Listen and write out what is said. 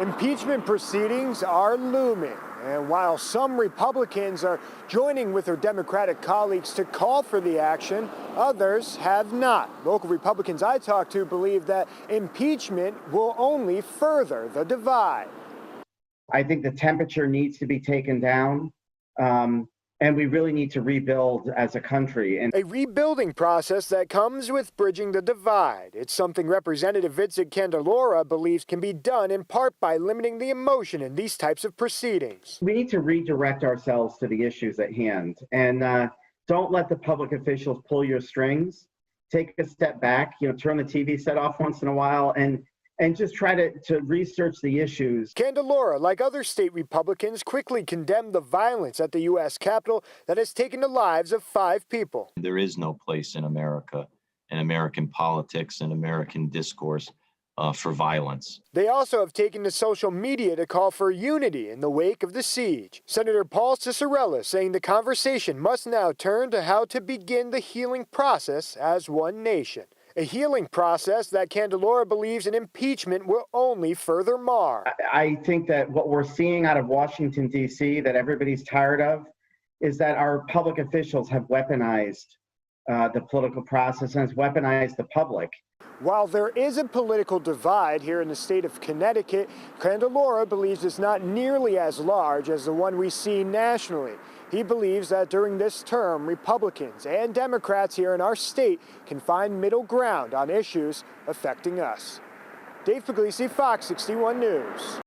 Impeachment proceedings are looming, and while some Republicans are joining with their Democratic colleagues to call for the action, others have not. Local Republicans I talked to believe that impeachment will only further the divide. I think the temperature needs to be taken down. And we really need to rebuild as a country. And a rebuilding process that comes with bridging the divide. It's something Representative Vincent Candelora believes can be done in part by limiting the emotion in these types of proceedings. We need to redirect ourselves to the issues at hand, and don't let the public officials pull your strings. Take a step back, turn the TV set off once in a while and just try to research the issues. Candelora, like other state Republicans, quickly condemned the violence at the U.S. Capitol that has taken the lives of 5 people. There is no place in America, in American politics and American discourse for violence. They also have taken to social media to call for unity in the wake of the siege. Senator Paul Cicerella saying the conversation must now turn to how to begin the healing process as one nation. A healing process that Candelora believes an impeachment will only further mar. I think that what we're seeing out of Washington, D.C., that everybody's tired of, is that our public officials have weaponized the political process and has weaponized the public. While there is a political divide here in the state of Connecticut, Candelora believes it's not nearly as large as the one we see nationally. He believes that during this term, Republicans and Democrats here in our state can find middle ground on issues affecting us. Dave Puglisi, Fox 61 News.